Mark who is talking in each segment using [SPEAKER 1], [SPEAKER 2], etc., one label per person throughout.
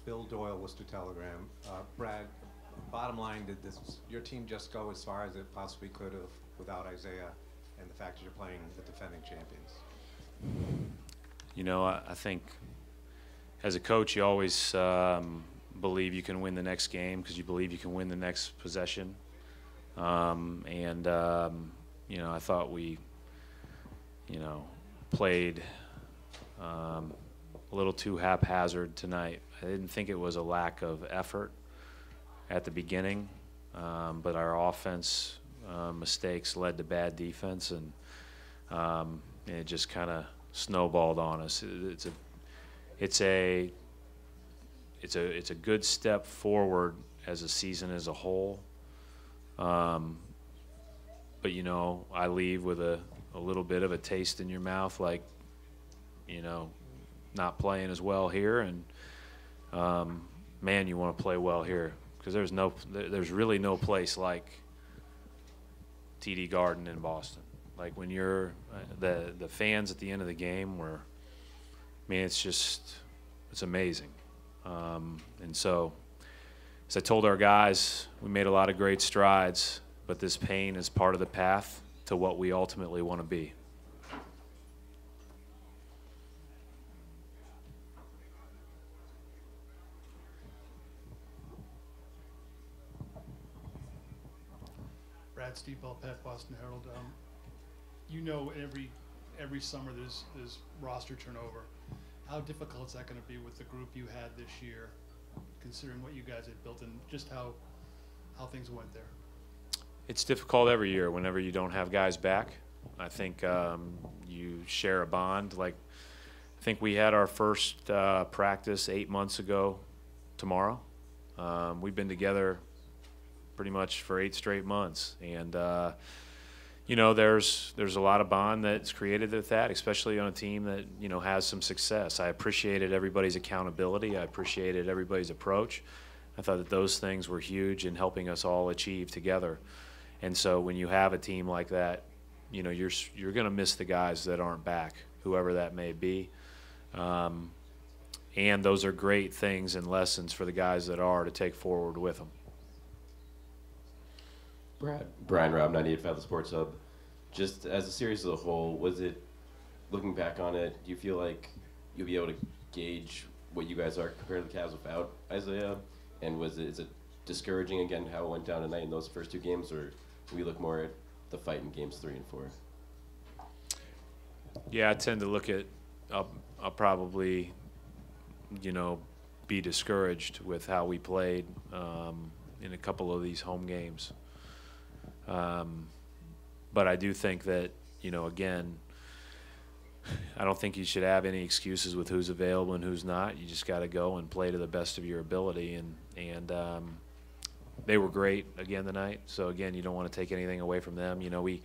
[SPEAKER 1] Bill Doyle, Worcester Telegram. Brad, bottom line, did your team just go as far as it possibly could have without Isaiah and the fact that you're playing the defending champions?
[SPEAKER 2] You know, I think as a coach, you always believe you can win the next game because you believe you can win the next possession. You know, I thought we, you know, played a little too haphazard tonight. I didn't think it was a lack of effort at the beginning, but our offense mistakes led to bad defense, and it just kind of snowballed on us. It's a good step forward as a season as a whole. But you know, I leave with a little bit of a taste in your mouth, like, you know, not playing as well here, and man, you want to play well here because there's really no place like TD Garden in Boston. Like when you're the fans at the end of the game were, I mean, it's amazing. And so, as I told our guys, we made a lot of great strides, but this pain is part of the path to what we ultimately want to be.
[SPEAKER 3] Brad, Steve Belpet, Boston Herald. You know, every summer there's roster turnover. How difficult is that going to be with the group you had this year, considering what you guys had built and just how things went there?
[SPEAKER 2] It's difficult every year whenever you don't have guys back. I think you share a bond. Like, I think we had our first practice 8 months ago tomorrow. We've been together pretty much for 8 straight months. And, you know, there's a lot of bond that's created with that, especially on a team that, you know, has some success. I appreciated everybody's accountability. I appreciated everybody's approach. I thought that those things were huge in helping us all achieve together. And so when you have a team like that, you know, you're going to miss the guys that aren't back, whoever that may be. And those are great things and lessons for the guys that are to take forward with them.
[SPEAKER 4] Brian Robb, 98.5 The Sports Hub. Just as a series as a whole, was it, looking back on it, do you feel like you'll be able to gauge what you guys are compared to the Cavs without Isaiah? And is it discouraging again how it went down tonight in those first 2 games, or do we look more at the fight in games 3 and 4?
[SPEAKER 2] Yeah, I tend to look at, I'll probably, you know, be discouraged with how we played in a couple of these home games. But I do think that, you know, again, I don't think you should have any excuses with who's available and who's not. You just got to go and play to the best of your ability. And they were great again tonight. So, again, you don't want to take anything away from them. You know, we,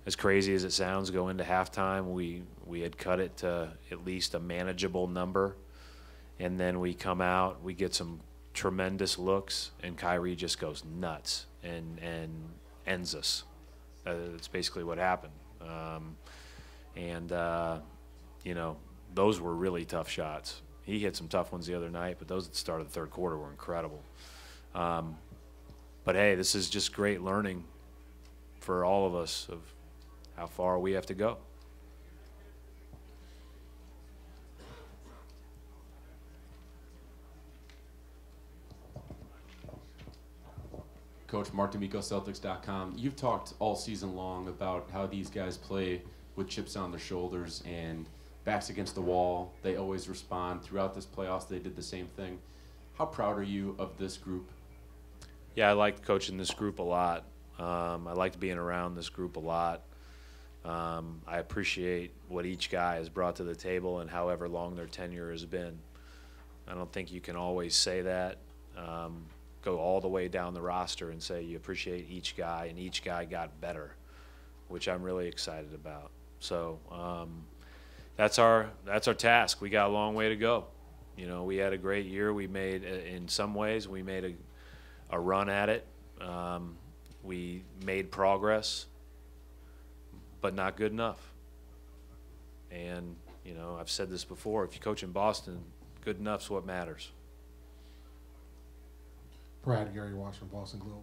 [SPEAKER 2] as crazy as it sounds, go into halftime, we had cut it to at least a manageable number. And then we come out, we get some tremendous looks, and KYRIE just goes nuts and ends us. That's basically what happened. You know, those were really tough shots. He hit some tough ones the other night, but those at the start of the third quarter were incredible. But, hey, this is just great learning for all of us of how far we have to go.
[SPEAKER 5] Coach Mark D'Amico, Celtics.com. You've talked all season long about how these guys play with chips on their shoulders and backs against the wall. They always respond. Throughout this playoffs, they did the same thing. How proud are you of this group?
[SPEAKER 2] Yeah, I liked coaching this group a lot. I liked being around this group a lot. I appreciate what each guy has brought to the table and however long their tenure has been. I don't think you can always say that. Go all the way down the roster and say you appreciate each guy, and each guy got better, which I'm really excited about. So that's our task. We got a long way to go. You know, we had a great year. We made, in some ways, we made a run at it. We made progress, but not good enough. And, you know, I've said this before, if you coach in Boston, good enough's what matters.
[SPEAKER 6] Brad, Gary Wash from Boston Globe.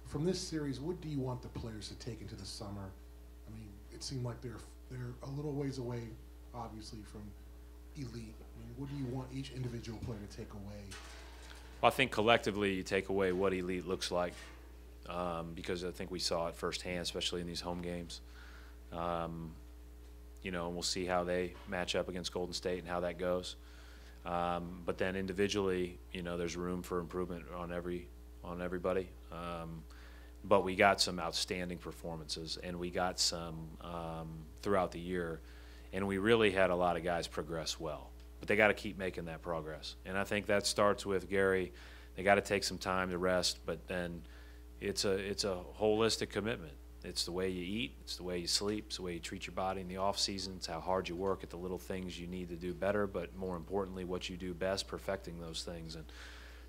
[SPEAKER 6] From this series, what do you want the players to take into the summer? I mean, it seemed like they're a little ways away, obviously, from elite. I mean, what do you want each individual player to take away?
[SPEAKER 2] Well, I think collectively you take away what elite looks like, because I think we saw it firsthand, especially in these home games. You know, and we'll see how they match up against Golden State and how that goes. But then individually, you know, there's room for improvement on everybody. But we got some outstanding performances, and we got some throughout the year, and we really had a lot of guys progress well. But they got to keep making that progress, and I think that starts with Gary. They got to take some time to rest, but then it's a holistic commitment. It's the way you eat, it's the way you sleep, it's the way you treat your body in the off season, it's how hard you work at the little things you need to do better, but more importantly, what you do best, perfecting those things. And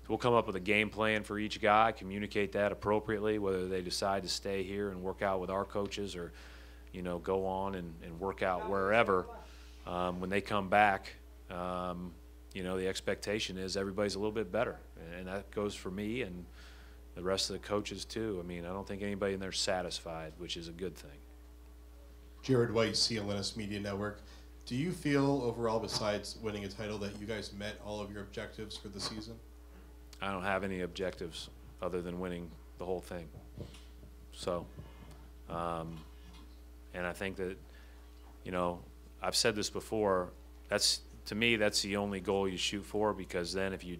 [SPEAKER 2] we'll come up with a game plan for each guy, communicate that appropriately, whether they decide to stay here and work out with our coaches or, you know, go on and work out wherever. When they come back, you know, the expectation is everybody's a little bit better, and that goes for me and the rest of the coaches too. I mean, I don't think anybody in there is satisfied, which is a good thing.
[SPEAKER 7] Jared White, CLNS Media Network. Do you feel overall, besides winning a title, that you guys met all of your objectives for the season?
[SPEAKER 2] I don't have any objectives other than winning the whole thing. So, and I think that, you know, I've said this before, to me, that's the only goal you shoot for, because then if you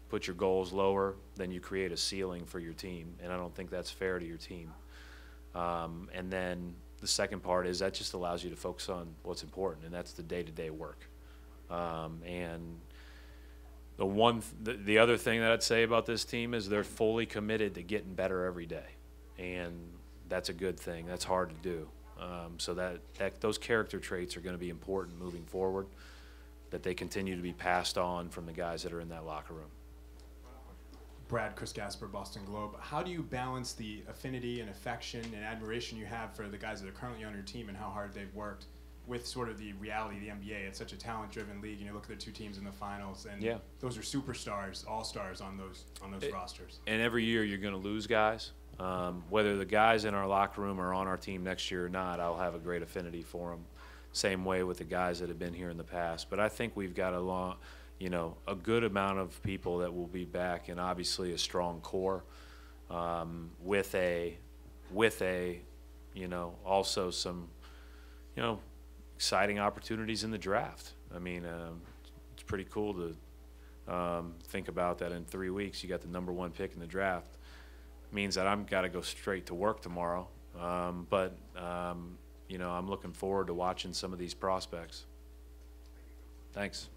[SPEAKER 2] put your goals lower, then you create a ceiling for your team, and I don't think that's fair to your team. And then the second part is that just allows you to focus on what's important, and that's the day-to-day work. And the other thing that I'd say about this team is they're fully committed to getting better every day, and that's a good thing. That's hard to do. So that those character traits are going to be important moving forward, that they continue to be passed on from the guys that are in that locker room.
[SPEAKER 8] Brad, Chris Gasper, Boston Globe. How do you balance the affinity and affection and admiration you have for the guys that are currently on your team and how hard they've worked with sort of the reality of the NBA? It's such a talent-driven league. You know, look at the two teams in the finals, and
[SPEAKER 2] yeah,
[SPEAKER 8] those are superstars, all-stars on those rosters.
[SPEAKER 2] And every year you're going to lose guys. Whether the guys in our locker room are on our team next year or not, I'll have a great affinity for them. Same way with the guys that have been here in the past. But I think we've got a good amount of people that will be back, and obviously a strong core, with a, you know, also some, you know, exciting opportunities in the draft. I mean, it's pretty cool to think about that in 3 weeks you got the #1 pick in the draft. It means that I've got to go straight to work tomorrow. You know, I'm looking forward to watching some of these prospects. Thanks.